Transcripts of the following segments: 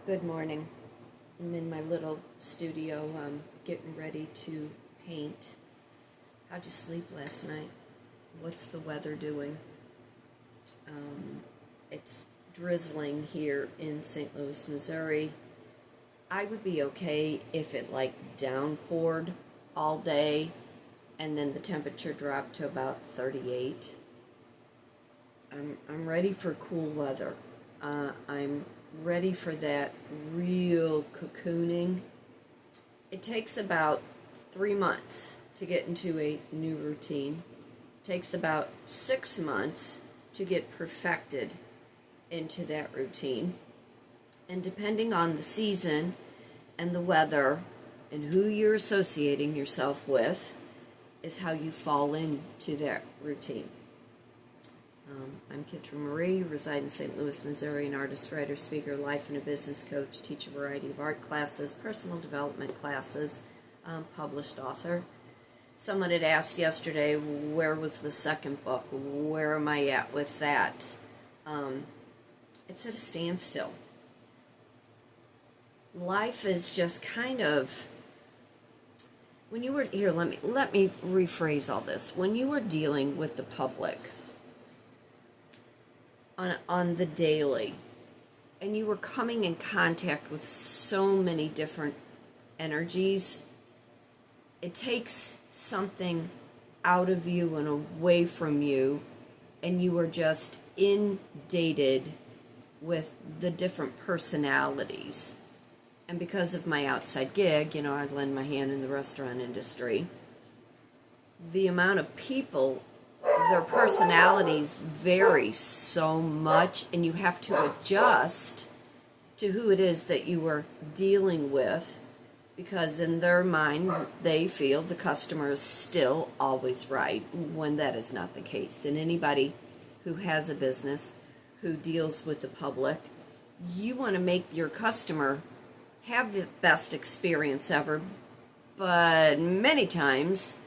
Good morning. I'm in my little studio getting ready to paint. How'd you sleep last night? What's the weather doing? It's drizzling here in St. Louis, Missouri. I would be okay if it downpoured all day and then the temperature dropped to about 38. I'm ready for cool weather. I'm ready for that real cocooning. It takes about 3 months to get into a new routine. It takes about 6 months to get perfected into that routine. And depending on the season and the weather and who you're associating yourself with is how you fall into that routine. I'm Kitryn Marie, reside in St. Louis, Missouri, an artist, writer, speaker, life and a business coach, teach a variety of art classes, personal development classes, published author. Someone had asked yesterday, where was the second book? Where am I at with that? It's at a standstill. Life is just kind of, when you were, here, let me rephrase all this. When you were dealing with the public, on the daily, and you were coming in contact with so many different energies, it takes something out of you and away from you, and you are just inundated with the different personalities. And because of my outside gig, I lend my hand in the restaurant industry, the amount of people, their personalities vary so much, and you have to adjust to who it is that you are dealing with, because in their mind they feel the customer is still always right, when that is not the case. And anybody who has a business, who deals with the public, you want to make your customer have the best experience ever, but many times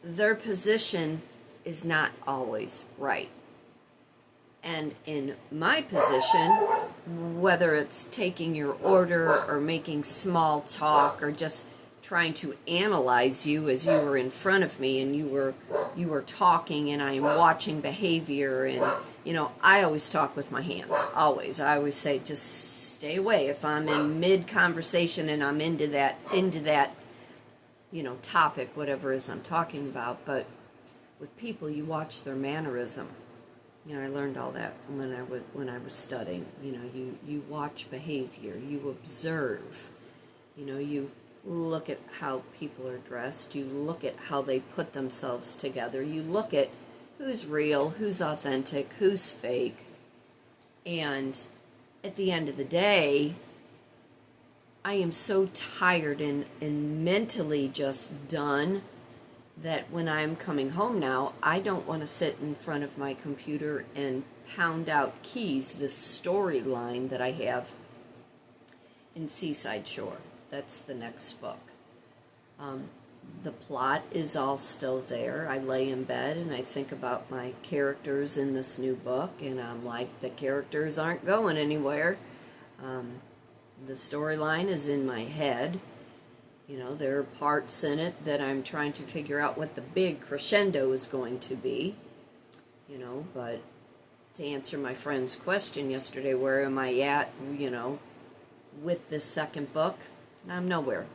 their position is not always right. And in my position, whether it's taking your order or making small talk or just trying to analyze you as you were in front of me and you were talking and I am watching behavior, and I always talk with my hands. Always. I always say just stay away if I'm in mid conversation and I'm into that topic, whatever it is I'm talking about. But with people, you watch their mannerism. I learned all that when I was studying. You watch behavior, you observe. You look at how people are dressed. You look at how they put themselves together. You look at who's real, who's authentic, who's fake. And at the end of the day, I am so tired and mentally just done that when I'm coming home now, I don't want to sit in front of my computer and pound out keys, this storyline that I have in Seaside Shore. That's the next book. The plot is all still there. I lay in bed and I think about my characters in this new book, and I'm like, the characters aren't going anywhere. The storyline is in my head. There are parts in it that I'm trying to figure out what the big crescendo is going to be. But to answer my friend's question yesterday, where am I at, with this second book? I'm nowhere.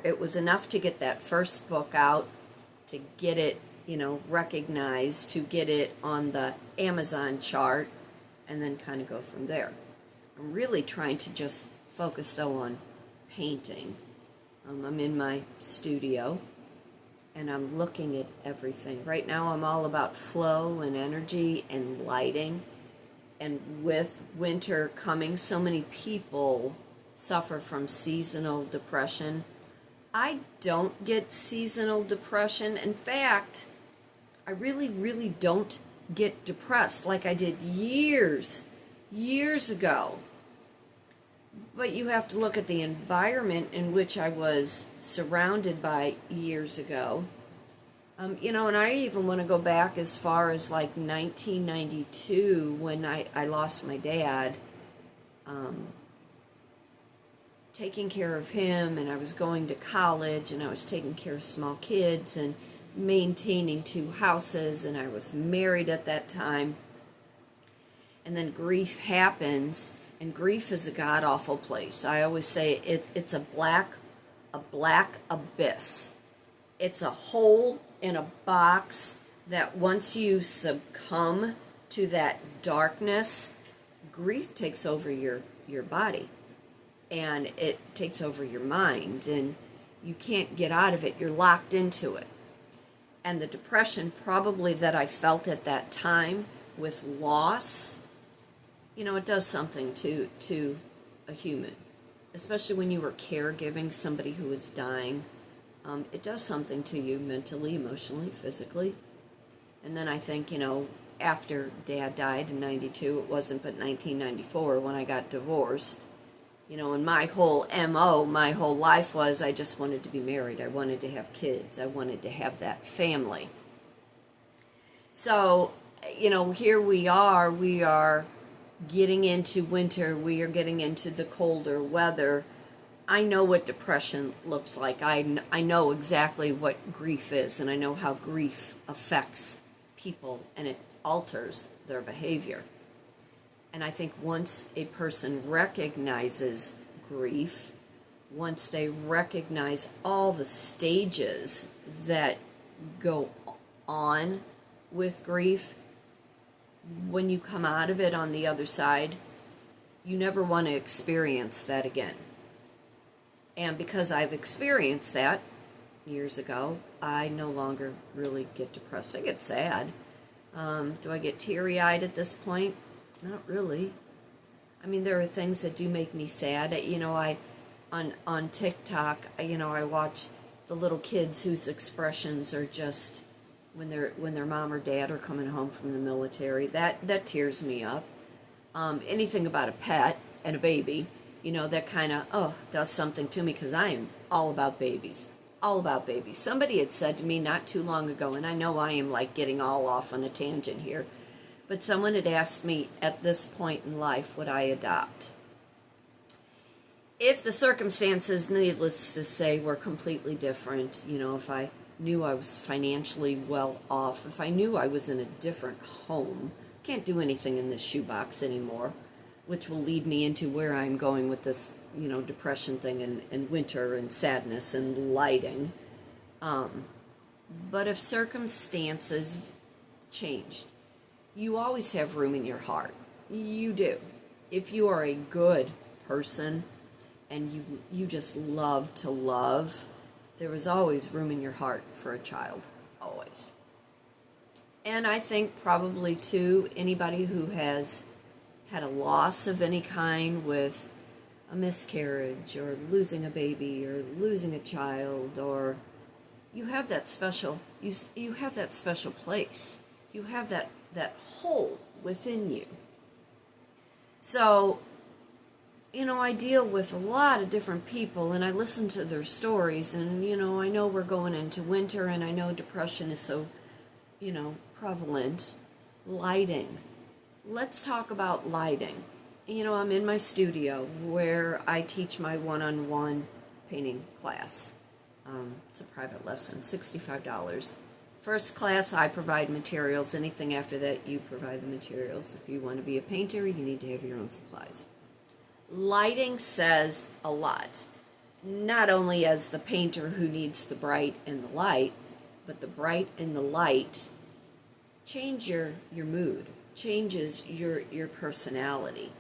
It was enough to get that first book out, to get it, recognized, to get it on the Amazon chart, and then kind of go from there. I'm really trying to just focus, though, on painting. I'm in my studio, and I'm looking at everything. Right now, I'm all about flow and energy and lighting. And with winter coming, so many people suffer from seasonal depression. I don't get seasonal depression. In fact, I really, really don't get depressed like I did years ago. But you have to look at the environment in which I was surrounded by years ago. And I even want to go back as far as 1992, when I lost my dad. taking care of him, and I was going to college, and I was taking care of small kids and maintaining 2 houses, and I was married at that time. And then grief happens, and grief is a god-awful place. I always say it's a black abyss. It's a hole in a box that once you succumb to that darkness, grief takes over your body, and it takes over your mind, and you can't get out of it. You're locked into it. And the depression probably that I felt at that time with loss, you know, it does something to a human, especially when you were caregiving somebody who was dying. It does something to you mentally, emotionally, physically. And then I think, you know, after Dad died in 92, it wasn't but 1994 when I got divorced. You know, and my whole MO, my whole life was I just wanted to be married. I wanted to have kids. I wanted to have that family. So, you know, here we are getting into winter. We are getting into the colder weather. I know what depression looks like. I know exactly what grief is, and I know how grief affects people, and it alters their behavior. And I think once a person recognizes grief, once they recognize all the stages that go on with grief, when you come out of it on the other side, you never want to experience that again. And because I've experienced that years ago, I no longer really get depressed. I get sad. Do I get teary-eyed at this point? Not really. I mean, there are things that do make me sad. You know, on TikTok, you know, I watch the little kids whose expressions are just when their mom or dad are coming home from the military. That tears me up. Anything about a pet and a baby, you know, that kind of does something to me, because I am all about babies. All about babies. Somebody had said to me not too long ago, and I know I am like getting all off on a tangent here, but someone had asked me at this point in life, would I adopt? If the circumstances, needless to say, were completely different, you know, if I knew I was financially well off, if I knew I was in a different home, can't do anything in this shoebox anymore, which will lead me into where I'm going with this, you know, depression thing and winter and sadness and lighting. But if circumstances changed, you always have room in your heart. You do. If you are a good person and you just love to love, there is always room in your heart for a child. Always. And I think probably, too, anybody who has had a loss of any kind, with a miscarriage or losing a baby or losing a child, or you have that special, you have that special place. You have that hole within you. So, you know, I deal with a lot of different people, and I listen to their stories, and, you know, I know we're going into winter, and I know depression is so, you know, prevalent. Lighting. Let's talk about lighting. You know, I'm in my studio where I teach my one-on-one painting class. It's a private lesson, $65. First class, I provide materials. Anything after that, you provide the materials. If you want to be a painter, you need to have your own supplies. Lighting says a lot. Not only as the painter who needs the bright and the light, but the bright and the light change your mood, changes your personality.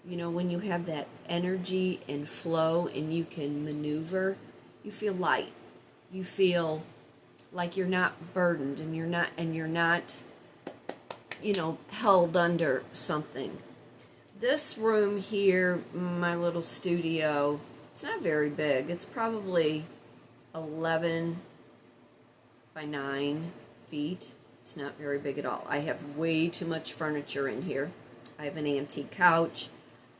You know, when you have that energy and flow and you can maneuver, you feel light. You feel like you're not burdened, and you're not, you know, held under something. This room here, my little studio, it's not very big. It's probably 11 by 9 feet. It's not very big at all. I have way too much furniture in here. I have an antique couch.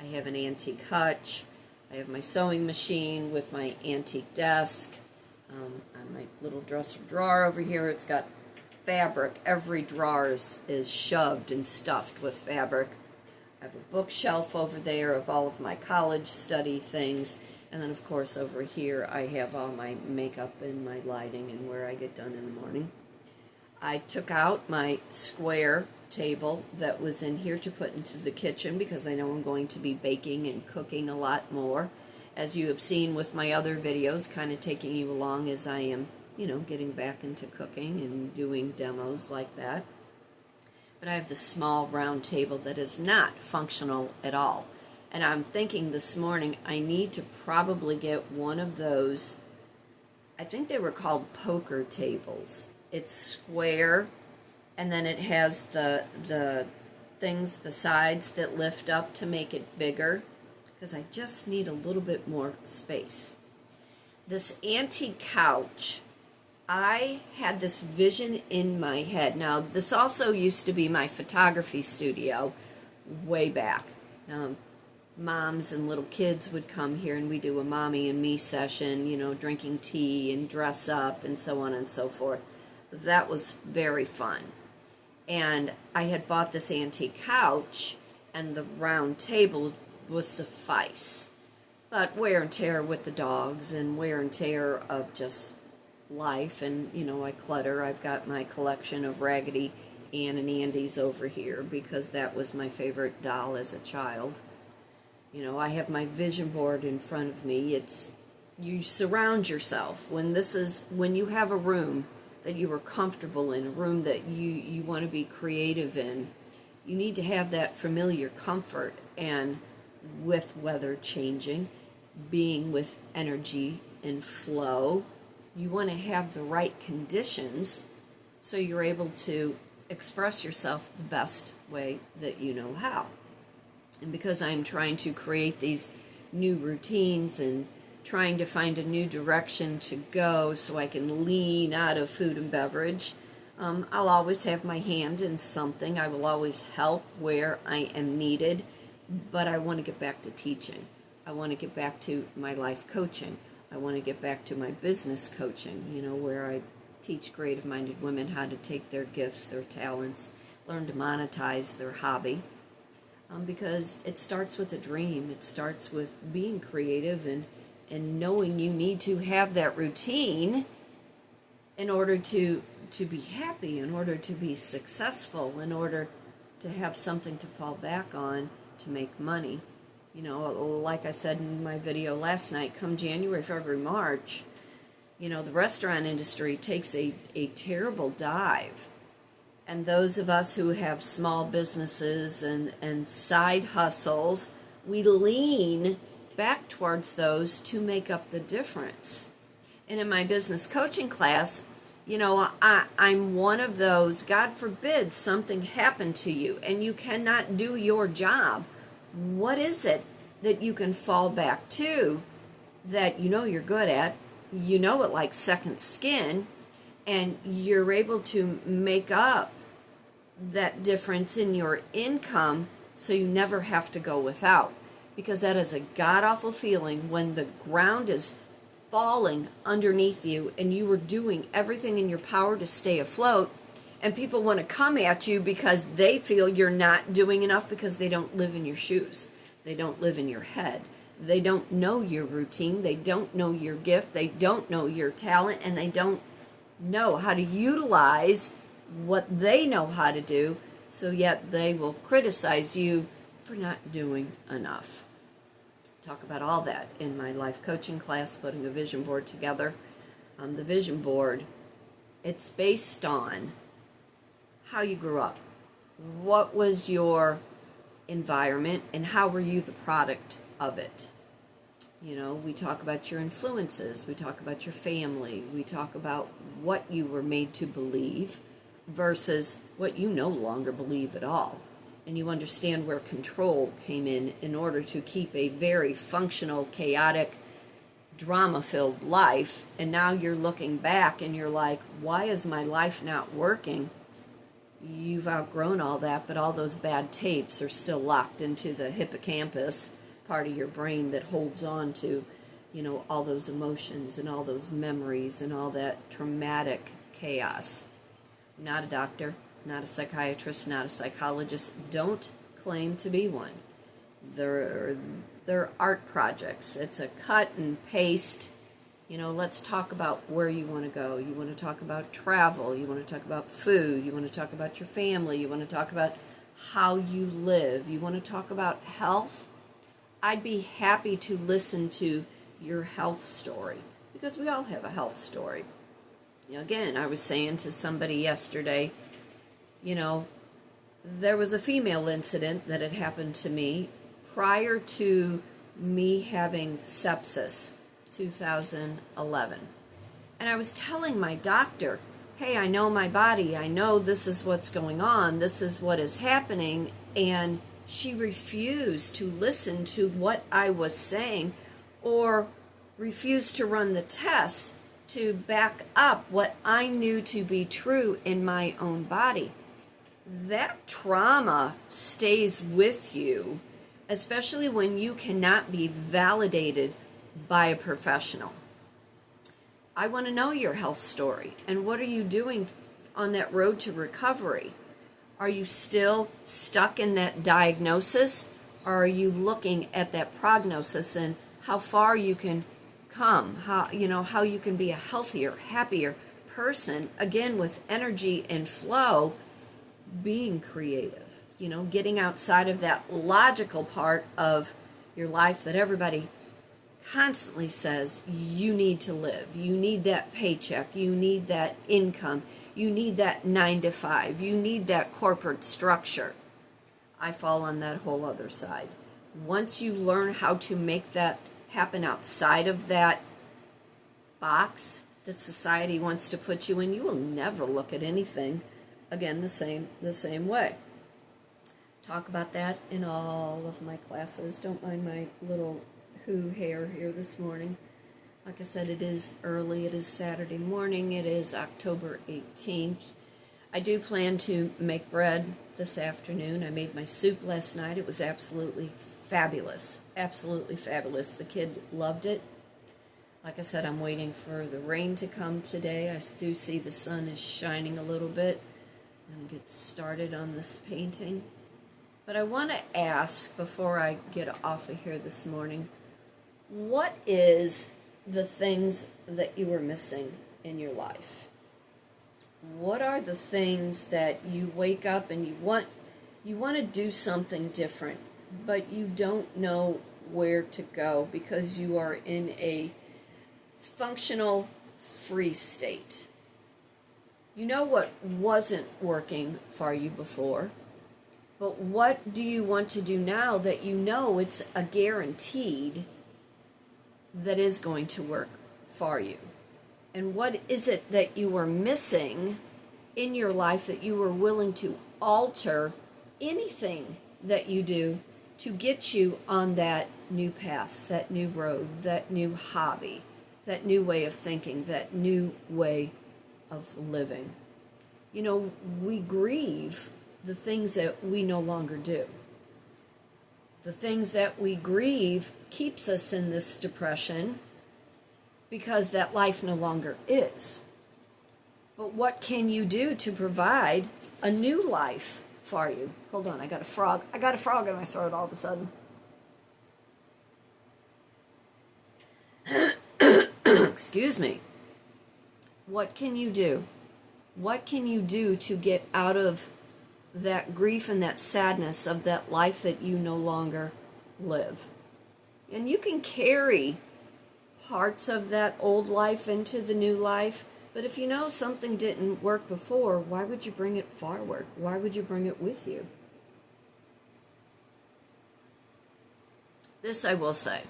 I have an antique hutch. I have my sewing machine with my antique desk. On my little dresser drawer over here, it's got fabric. Every drawer is shoved and stuffed with fabric. I have a bookshelf over there of all of my college study things. And then, of course, over here I have all my makeup and my lighting and where I get done in the morning. I took out my square table that was in here to put into the kitchen because I know I'm going to be baking and cooking a lot more. As you have seen with my other videos, kind of taking you along as I am, getting back into cooking and doing demos like that. But I have this small round table that is not functional at all. And I'm thinking this morning I need to probably get one of those, I think they were called poker tables. It's square, and then it has the things, the sides that lift up to make it bigger, because I just need a little bit more space. This antique couch, I had this vision in my head. Now, this also used to be my photography studio way back. Moms and little kids would come here and we do a mommy and me session, drinking tea and dress up and so on and so forth. That was very fun. And I had bought this antique couch and the round table was suffice. But wear and tear with the dogs and wear and tear of just life, and I clutter. I've got my collection of Raggedy Ann and Andy's over here because that was my favorite doll as a child. I have my vision board in front of me. You surround yourself when you have a room that you are comfortable in, a room that you want to be creative in. You need to have that familiar comfort, and with weather changing, being with energy and flow, you want to have the right conditions so you're able to express yourself the best way that you know how. And because I'm trying to create these new routines and trying to find a new direction to go so I can lean out of food and beverage, I'll always have my hand in something. I will always help where I am needed, but I want to get back to teaching. I want to get back to my life coaching. I want to get back to my business coaching, where I teach creative-minded women how to take their gifts, their talents, learn to monetize their hobby. Because it starts with a dream. It starts with being creative and knowing you need to have that routine in order to be happy, in order to be successful, in order to have something to fall back on to make money. Like I said in my video last night, come January, February, March, the restaurant industry takes a terrible dive. And those of us who have small businesses and side hustles, we lean back towards those to make up the difference. And in my business coaching class, I'm one of those, God forbid something happened to you and you cannot do your job. What is it that you can fall back to that you're good at, it like second skin, and you're able to make up that difference in your income so you never have to go without? Because that is a god-awful feeling when the ground is falling underneath you and you are doing everything in your power to stay afloat, and people want to come at you because they feel you're not doing enough because they don't live in your shoes. They don't live in your head. They don't know your routine. They don't know your gift. They don't know your talent, and they don't know how to utilize what they know how to do, so yet they will criticize you for not doing enough. Talk about all that in my life coaching class, putting a vision board together. The vision board, it's based on how you grew up. What was your environment and how were you the product of it? We talk about your influences, we talk about your family, we talk about what you were made to believe versus what you no longer believe at all. And you understand where control came in order to keep a very functional, chaotic, drama-filled life. And now you're looking back and you're like, why is my life not working? You've outgrown all that, but all those bad tapes are still locked into the hippocampus, part of your brain that holds on to, all those emotions and all those memories and all that traumatic chaos. I'm not a doctor, not a psychiatrist, not a psychologist. Don't claim to be one. they're art projects. It's a cut and paste. Let's talk about where you want to go. You want to talk about travel. You want to talk about food. You want to talk about your family. You want to talk about how you live. You want to talk about health. I'd be happy to listen to your health story, because we all have a health story. Again, I was saying to somebody yesterday, there was a female incident that had happened to me prior to me having sepsis, 2011. And I was telling my doctor, hey, I know my body, I know this is what's going on, this is what is happening, and she refused to listen to what I was saying, or refused to run the tests to back up what I knew to be true in my own body. That trauma stays with you, especially when you cannot be validated by a professional. I want to know your health story, and what are you doing on that road to recovery? Are you still stuck in that diagnosis, or are you looking at that prognosis and how far you can come, how you can be a healthier, happier person, again, with energy and flow, being creative, getting outside of that logical part of your life that everybody constantly says you need to live. You need that paycheck. You need that income. You need that 9 to 5. You need that corporate structure. I fall on that whole other side. Once you learn how to make that happen outside of that box that society wants to put you in, you will never look at anything again the same way. Talk about that in all of my classes. Don't mind my little hair here this morning. Like I said, it is early. It is Saturday morning. It is October 18th. I do plan to make bread this afternoon. I made my soup last night. It was absolutely fabulous. Absolutely fabulous. The kid loved it. Like I said, I'm waiting for the rain to come today. I do see the sun is shining a little bit. I'm going to get started on this painting. But I want to ask, before I get off of here this morning, what is the things that you are missing in your life? What are the things that you wake up and you want to do something different, but you don't know where to go because you are in a functional free state? You know what wasn't working for you before, but what do you want to do now that you know it's a guaranteed that is going to work for you? And what is it that you were missing in your life that you were willing to alter anything that you do to get you on that new path, that new road, that new hobby, that new way of thinking, that new way of living? We grieve the things that we no longer do. The things that we grieve keeps us in this depression because that life no longer is. But what can you do to provide a new life for you? Hold on, I got a frog in my throat all of a sudden. Excuse me. What can you do? What can you do to get out of that grief and that sadness of that life that you no longer live? And you can carry parts of that old life into the new life, but if you know something didn't work before, why would you bring it forward? Why would you bring it with you? This I will say.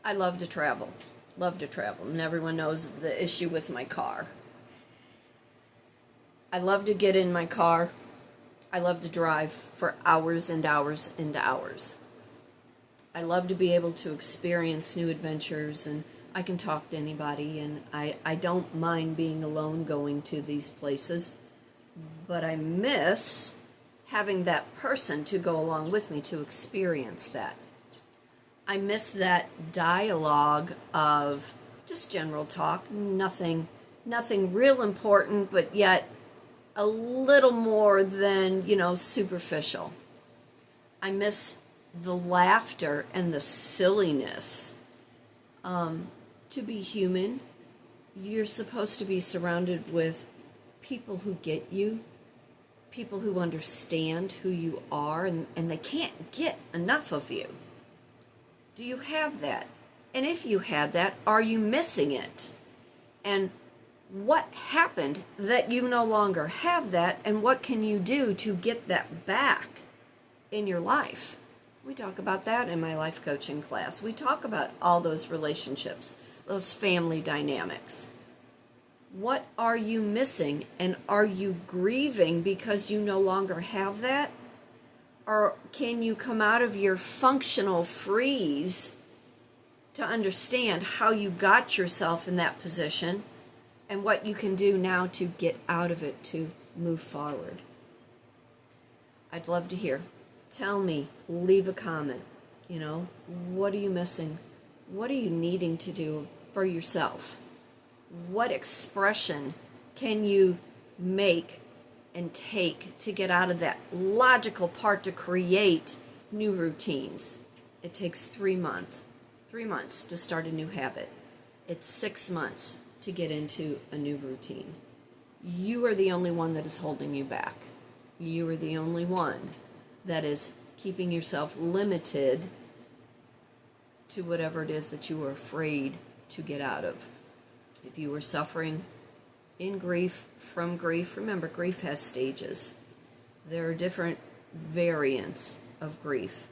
I love to travel. Love to travel. And everyone knows the issue with my car. I love to get in my car. I love to drive for hours and hours and hours. I love to be able to experience new adventures, and I can talk to anybody, and I don't mind being alone going to these places, but I miss having that person to go along with me to experience that. I miss that dialogue of just general talk, nothing real important, but yet a little more than, superficial. I miss the laughter and the silliness. To be human, you're supposed to be surrounded with people who get you, people who understand who you are, and they can't get enough of you. Do you have that? And if you had that, are you missing it? And what happened that you no longer have that, and what can you do to get that back in your life? We talk about that in my life coaching class. We talk about all those relationships, those family dynamics. What are you missing, and are you grieving because you no longer have that? Or can you come out of your functional freeze to understand how you got yourself in that position and what you can do now to get out of it, to move forward? I'd love to hear. Tell me, leave a comment. What are you missing? What are you needing to do for yourself? What expression can you make and take to get out of that logical part to create new routines? It takes 3 months. 3 months to start a new habit. It's 6 months to get into a new routine. You are the only one that is holding you back. You are the only one that is keeping yourself limited to whatever it is that you are afraid to get out of. If you are suffering in grief, from grief, remember, grief has stages. There are different variants of grief.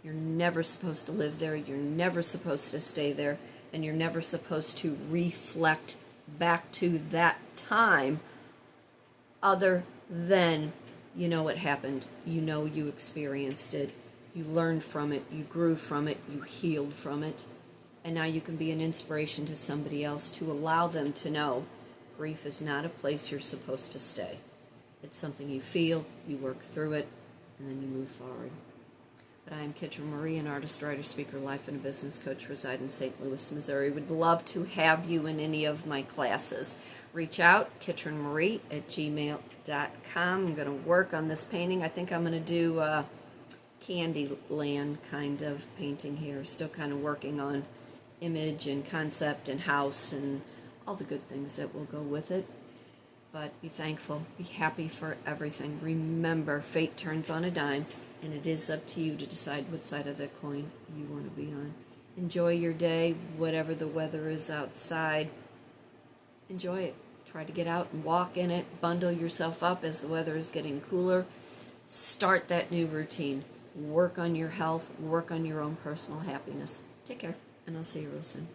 You're never supposed to live there. You're never supposed to stay there. And you're never supposed to reflect back to that time other than what happened. You experienced it. You learned from it. You grew from it. You healed from it. And now you can be an inspiration to somebody else to allow them to know grief is not a place you're supposed to stay. It's something you feel, you work through it, and then you move forward. But I am Kitryn Marie, an artist, writer, speaker, life and business coach, reside in St. Louis, Missouri. Would love to have you in any of my classes. Reach out, kitrynmarie@gmail.com. I'm going to work on this painting. I think I'm going to do Candyland kind of painting here. Still kind of working on image and concept and house and all the good things that will go with it. But be thankful, be happy for everything. Remember, fate turns on a dime, and it is up to you to decide what side of the coin you want to be on. Enjoy your day, whatever the weather is outside. Enjoy it. Try to get out and walk in it. Bundle yourself up as the weather is getting cooler. Start that new routine. Work on your health. Work on your own personal happiness. Take care, and I'll see you real soon.